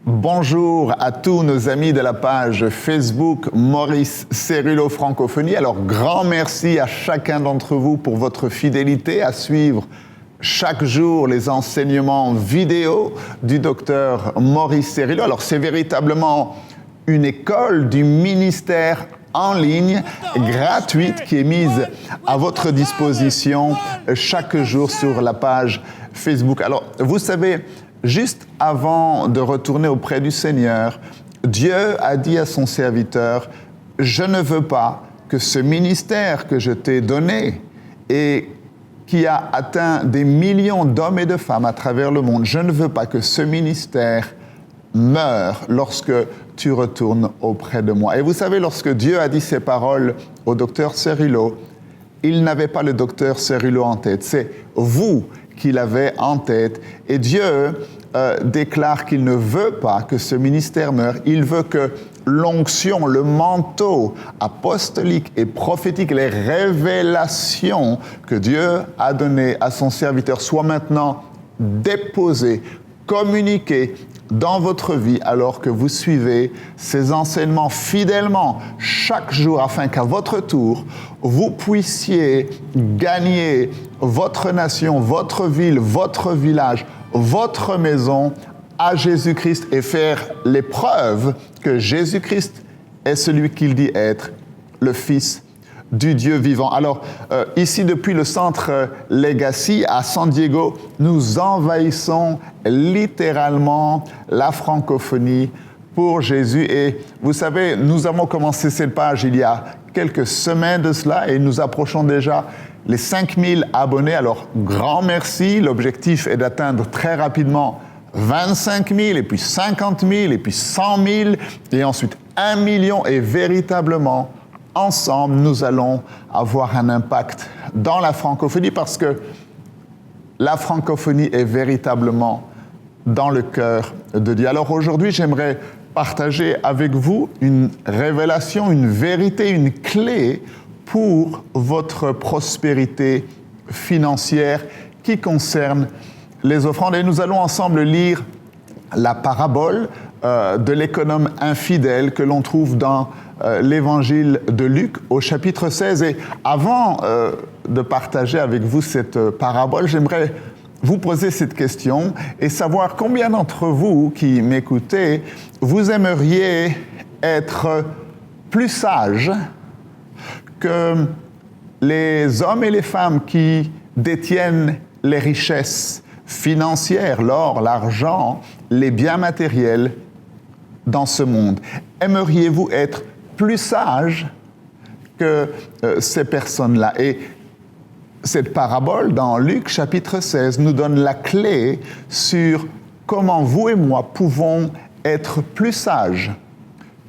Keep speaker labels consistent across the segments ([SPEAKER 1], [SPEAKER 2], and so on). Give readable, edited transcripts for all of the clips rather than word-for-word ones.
[SPEAKER 1] Bonjour à tous nos amis de la page Facebook Maurice Cérulo Francophonie. Alors, grand merci à chacun d'entre vous pour votre fidélité à suivre chaque jour les enseignements vidéo du docteur Maurice Cérulo. Alors, c'est véritablement une école du ministère en ligne gratuite qui est mise à votre disposition chaque jour sur la page Facebook. Alors, vous savez, juste avant de retourner auprès du Seigneur, Dieu a dit à son serviteur, « Je ne veux pas que ce ministère que je t'ai donné et qui a atteint des millions d'hommes et de femmes à travers le monde, je ne veux pas que ce ministère meure lorsque tu retournes auprès de moi. » Et vous savez, lorsque Dieu a dit ces paroles au docteur Cérulo, il n'avait pas le docteur Cérulo en tête, c'est vous qu'il avait en tête. Et Dieu déclare qu'il ne veut pas que ce ministère meure. Il veut que l'onction, le manteau apostolique et prophétique, les révélations que Dieu a données à son serviteur soient maintenant déposées, communiquées dans votre vie alors que vous suivez ces enseignements fidèlement chaque jour afin qu'à votre tour, vous puissiez gagner votre nation, votre ville, votre village, votre maison à Jésus-Christ et faire les preuves que Jésus-Christ est celui qu'il dit être, le Fils du Dieu vivant. Alors, ici, depuis le centre Legacy à San Diego, nous envahissons littéralement la francophonie pour Jésus. Et vous savez, nous avons commencé cette page il y a quelques semaines de cela et nous approchons déjà les 5000 abonnés. Alors, grand merci. L'objectif est d'atteindre très rapidement 25 000 et puis 50 000 et puis 100 000 et ensuite 1 million et véritablement, ensemble, nous allons avoir un impact dans la francophonie parce que la francophonie est véritablement dans le cœur de Dieu. Alors aujourd'hui, j'aimerais partager avec vous une révélation, une vérité, une clé pour votre prospérité financière qui concerne les offrandes. Et nous allons ensemble lire la parabole de l'économe infidèle que l'on trouve dans l'évangile de Luc au chapitre 16. Et avant de partager avec vous cette parabole, j'aimerais vous poser cette question et savoir combien d'entre vous qui m'écoutez, vous aimeriez être plus sages que les hommes et les femmes qui détiennent les richesses financières, l'or, l'argent, les biens matériels dans ce monde. Aimeriez-vous être plus sages que ces personnes-là? Et cette parabole dans Luc chapitre 16 nous donne la clé sur comment vous et moi pouvons être plus sages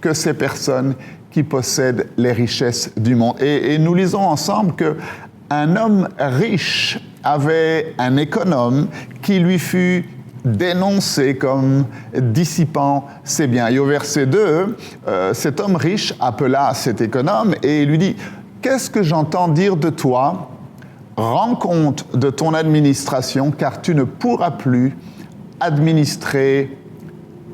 [SPEAKER 1] que ces personnes qui possèdent les richesses du monde. Et nous lisons ensemble qu'un homme riche avait un économe qui lui fut dénoncé comme dissipant ses biens. Et au verset 2, cet homme riche appela cet économe et lui dit « Qu'est-ce que j'entends dire de toi ? Rends compte de ton administration, car tu ne pourras plus administrer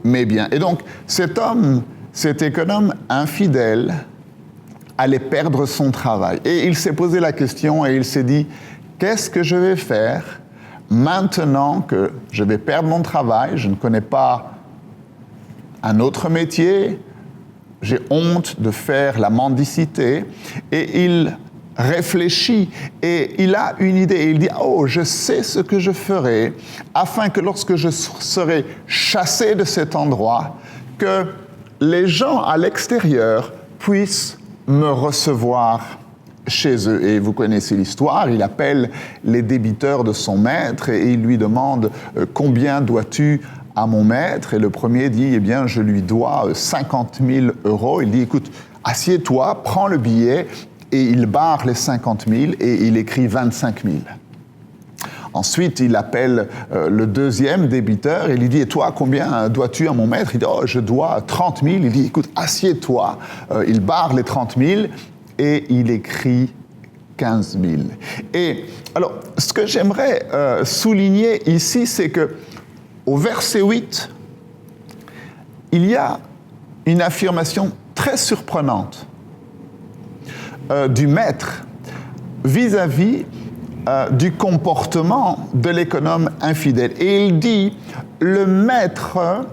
[SPEAKER 1] mes biens. » Et donc, cet homme, cet économe infidèle, allait perdre son travail. Et il s'est posé la question et il s'est dit « Qu'est-ce que je vais faire maintenant que je vais perdre mon travail, je ne connais pas un autre métier, j'ai honte de faire la mendicité. » Et il réfléchit et il a une idée. Et il dit « Oh, je sais ce que je ferai afin que lorsque je serai chassé de cet endroit, que les gens à l'extérieur puissent me recevoir chez eux. » Et vous connaissez l'histoire, il appelle les débiteurs de son maître et il lui demande « Combien dois-tu à mon maître ?» Et le premier dit « Eh bien, je lui dois 50 000 euros. » Il dit « Écoute, assieds-toi, prends le billet. » Et il barre les 50 000 et il écrit 25 000. Ensuite, il appelle le deuxième débiteur et il lui dit « Et toi, combien dois-tu à mon maître ?» Il dit « Oh, je dois 30 000. » Il dit « Écoute, assieds-toi. » Il barre les 30 000 et il écrit 15 000. Et alors, ce que j'aimerais souligner ici, c'est que au verset 8, il y a une affirmation très surprenante du maître vis-à-vis du comportement de l'économe infidèle. Et il dit, le maître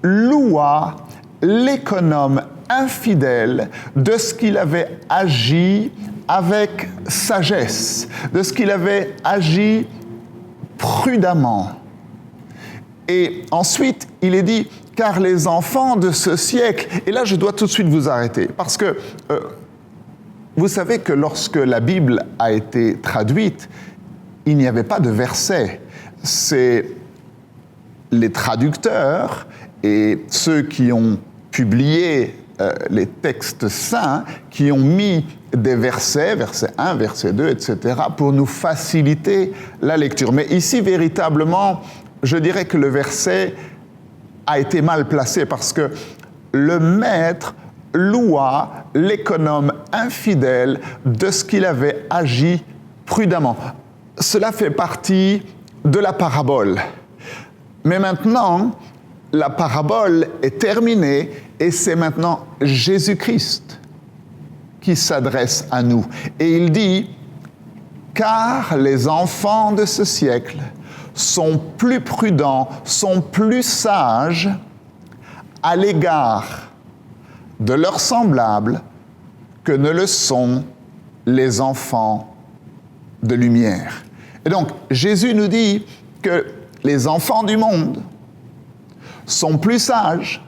[SPEAKER 1] loua l'économe infidèle de ce qu'il avait agi avec sagesse, de ce qu'il avait agi prudemment. Et ensuite, il est dit, car les enfants de ce siècle, et là je dois tout de suite vous arrêter, parce que vous savez que lorsque la Bible a été traduite, il n'y avait pas de verset. C'est les traducteurs et ceux qui ont publié les textes saints qui ont mis des versets, verset 1, verset 2, etc., pour nous faciliter la lecture. Mais ici, véritablement, je dirais que le verset a été mal placé parce que le maître loua l'économe infidèle de ce qu'il avait agi prudemment. Cela fait partie de la parabole. Mais maintenant, la parabole est terminée et c'est maintenant Jésus-Christ qui s'adresse à nous. Et il dit, car les enfants de ce siècle sont plus prudents, sont plus sages à l'égard de leurs semblables que ne le sont les enfants de lumière. Et donc, Jésus nous dit que les enfants du monde sont plus sages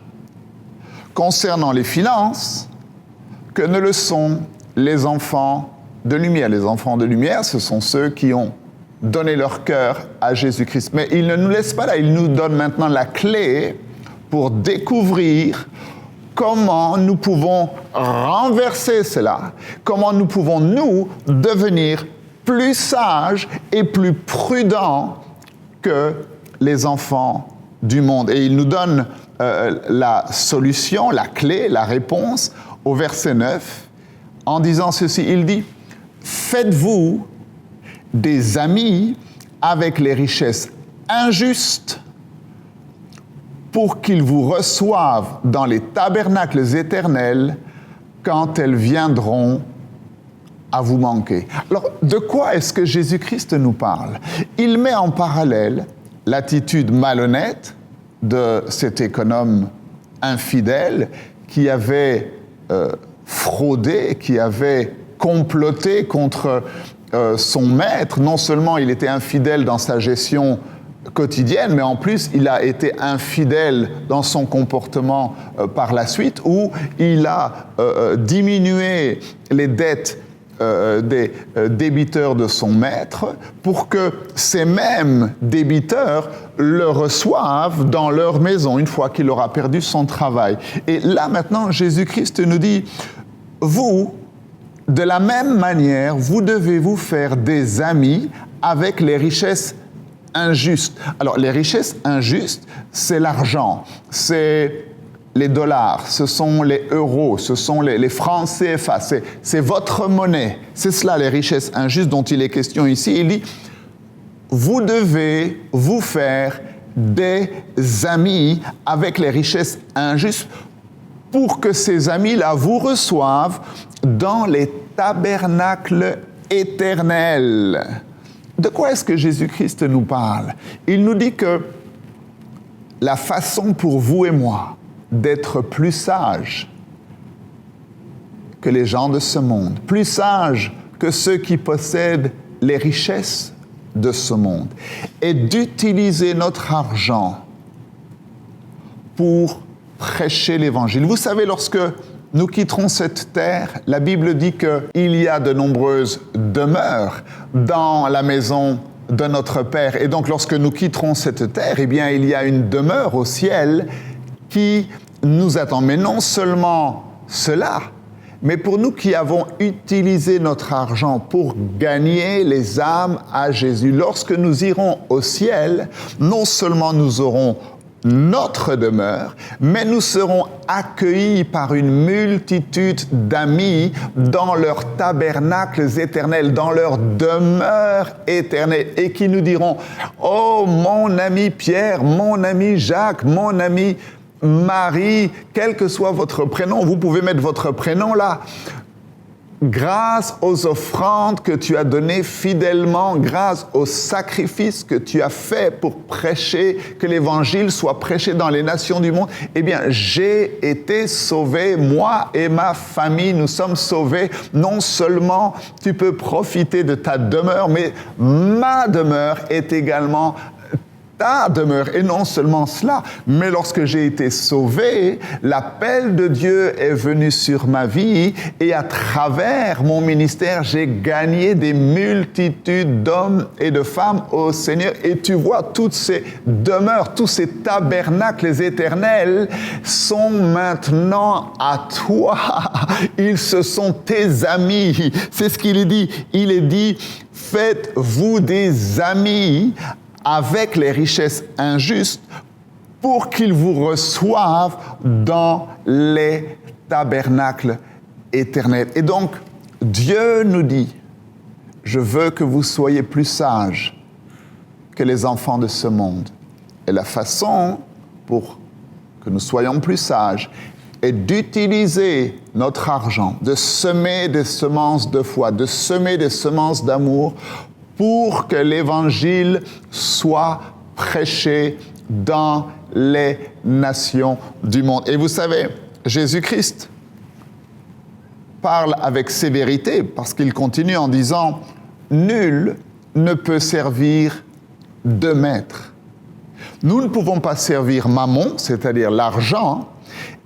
[SPEAKER 1] concernant les finances que ne le sont les enfants de lumière. Les enfants de lumière, ce sont ceux qui ont donné leur cœur à Jésus-Christ. Mais il ne nous laisse pas là, il nous donne maintenant la clé pour découvrir comment nous pouvons renverser cela, comment nous pouvons, nous, devenir plus sages et plus prudents que les enfants du monde. Et il nous donne la solution, la clé, la réponse au verset 9, en disant ceci. Il dit, « Faites-vous des amis avec les richesses injustes pour qu'ils vous reçoivent dans les tabernacles éternels quand elles viendront à vous manquer. » Alors, de quoi est-ce que Jésus-Christ nous parle? Il met en parallèle l'attitude malhonnête de cet économe infidèle qui avait fraudé, qui avait comploté contre son maître. Non seulement il était infidèle dans sa gestion quotidienne, mais en plus il a été infidèle dans son comportement par la suite, où il a diminué les dettes des débiteurs de son maître pour que ces mêmes débiteurs le reçoivent dans leur maison une fois qu'il aura perdu son travail. Et là maintenant, Jésus-Christ nous dit, vous, de la même manière, vous devez vous faire des amis avec les richesses injustes. Alors, les richesses injustes, c'est l'argent, c'est les dollars, ce sont les euros, ce sont les francs CFA, c'est votre monnaie. C'est cela, les richesses injustes dont il est question ici. Il dit, vous devez vous faire des amis avec les richesses injustes pour que ces amis-là vous reçoivent dans les tabernacles éternels. De quoi est-ce que Jésus-Christ nous parle? Il nous dit que la façon pour vous et moi d'être plus sages que les gens de ce monde, plus sages que ceux qui possèdent les richesses de ce monde, est d'utiliser notre argent pour prêcher l'Évangile. Vous savez, lorsque nous quitterons cette terre, la Bible dit qu'il y a de nombreuses demeures dans la maison de notre Père. Et donc, lorsque nous quitterons cette terre, eh bien, il y a une demeure au ciel qui nous attend. Mais non seulement cela, mais pour nous qui avons utilisé notre argent pour gagner les âmes à Jésus, lorsque nous irons au ciel, non seulement nous aurons notre demeure, mais nous serons accueillis par une multitude d'amis dans leurs tabernacles éternels, dans leur demeure éternelle, et qui nous diront « Oh, mon ami Pierre, mon ami Jacques, mon ami Marie, quel que soit votre prénom, vous pouvez mettre votre prénom là. Grâce aux offrandes que tu as données fidèlement, grâce aux sacrifices que tu as faits pour prêcher, que l'évangile soit prêché dans les nations du monde, eh bien, j'ai été sauvé, moi et ma famille, nous sommes sauvés. Non seulement tu peux profiter de ta demeure, mais ma demeure est également ta demeure. Et non seulement cela, mais lorsque j'ai été sauvé, l'appel de Dieu est venu sur ma vie et à travers mon ministère, j'ai gagné des multitudes d'hommes et de femmes au Seigneur. Et tu vois, toutes ces demeures, tous ces tabernacles éternels sont maintenant à toi. Ils se sont tes amis. C'est ce qu'il est dit. Il est dit, faites-vous des amis avec les richesses injustes pour qu'ils vous reçoivent dans les tabernacles éternels. Et donc, Dieu nous dit, je veux que vous soyez plus sages que les enfants de ce monde. Et la façon pour que nous soyons plus sages est d'utiliser notre argent, de semer des semences de foi, de semer des semences d'amour pour que l'Évangile soit prêché dans les nations du monde. Et vous savez, Jésus-Christ parle avec sévérité parce qu'il continue en disant « Nul ne peut servir deux maîtres ». Nous ne pouvons pas servir Mammon, c'est-à-dire l'argent,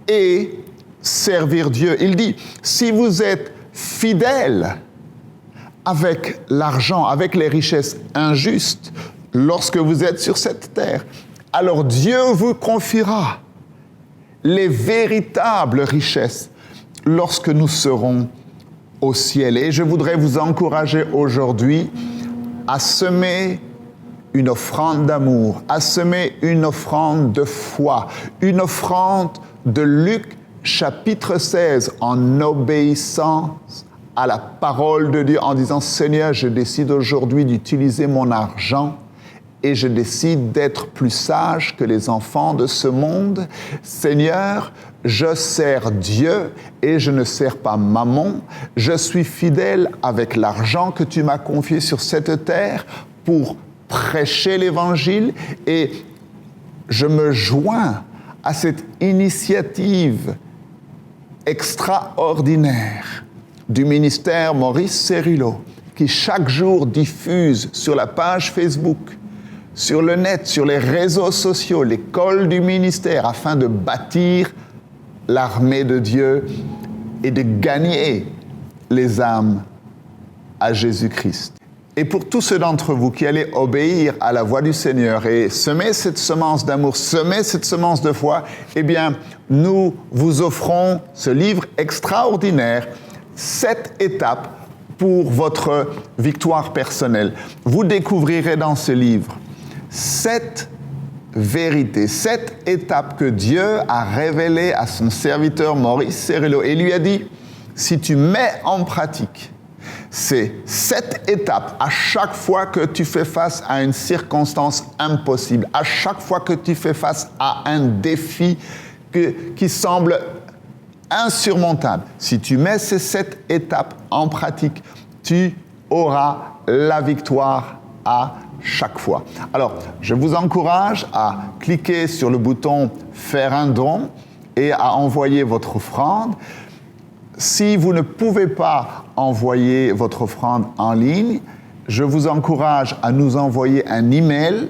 [SPEAKER 1] et servir Dieu. Il dit « Si vous êtes fidèles avec l'argent, avec les richesses injustes, lorsque vous êtes sur cette terre, alors Dieu vous confiera les véritables richesses lorsque nous serons au ciel. Et je voudrais vous encourager aujourd'hui à semer une offrande d'amour, à semer une offrande de foi, une offrande de Luc chapitre 16 en obéissance à la parole de Dieu, en disant « Seigneur, je décide aujourd'hui d'utiliser mon argent et je décide d'être plus sage que les enfants de ce monde. Seigneur, je sers Dieu et je ne sers pas Mammon. Je suis fidèle avec l'argent que tu m'as confié sur cette terre pour prêcher l'Évangile et je me joins à cette initiative extraordinaire du ministère Maurice Cérillo, qui chaque jour diffuse sur la page Facebook, sur le net, sur les réseaux sociaux, l'école du ministère, afin de bâtir l'armée de Dieu et de gagner les âmes à Jésus-Christ. Et pour tous ceux d'entre vous qui allez obéir à la voix du Seigneur et semer cette semence d'amour, semer cette semence de foi, eh bien, nous vous offrons ce livre extraordinaire, 7 étapes pour votre victoire personnelle. Vous découvrirez dans ce livre 7 vérités, 7 étapes que Dieu a révélées à son serviteur Maurice Cérillo et lui a dit, si tu mets en pratique ces 7 étapes à chaque fois que tu fais face à une circonstance impossible, à chaque fois que tu fais face à un défi qui semble insurmontable, si tu mets ces 7 étapes en pratique, tu auras la victoire à chaque fois. Alors, je vous encourage à cliquer sur le bouton « Faire un don » et à envoyer votre offrande. Si vous ne pouvez pas envoyer votre offrande en ligne, je vous encourage à nous envoyer un email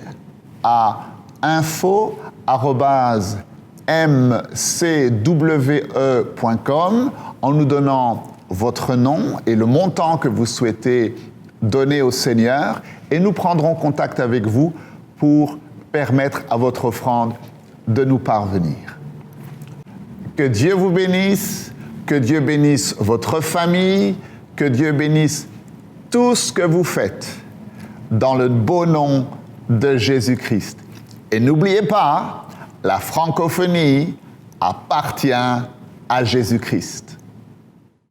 [SPEAKER 1] à info@mcwe.com en nous donnant votre nom et le montant que vous souhaitez donner au Seigneur et nous prendrons contact avec vous pour permettre à votre offrande de nous parvenir. Que Dieu vous bénisse, que Dieu bénisse votre famille, que Dieu bénisse tout ce que vous faites dans le beau nom de Jésus-Christ. Et n'oubliez pas, la francophonie appartient à Jésus-Christ.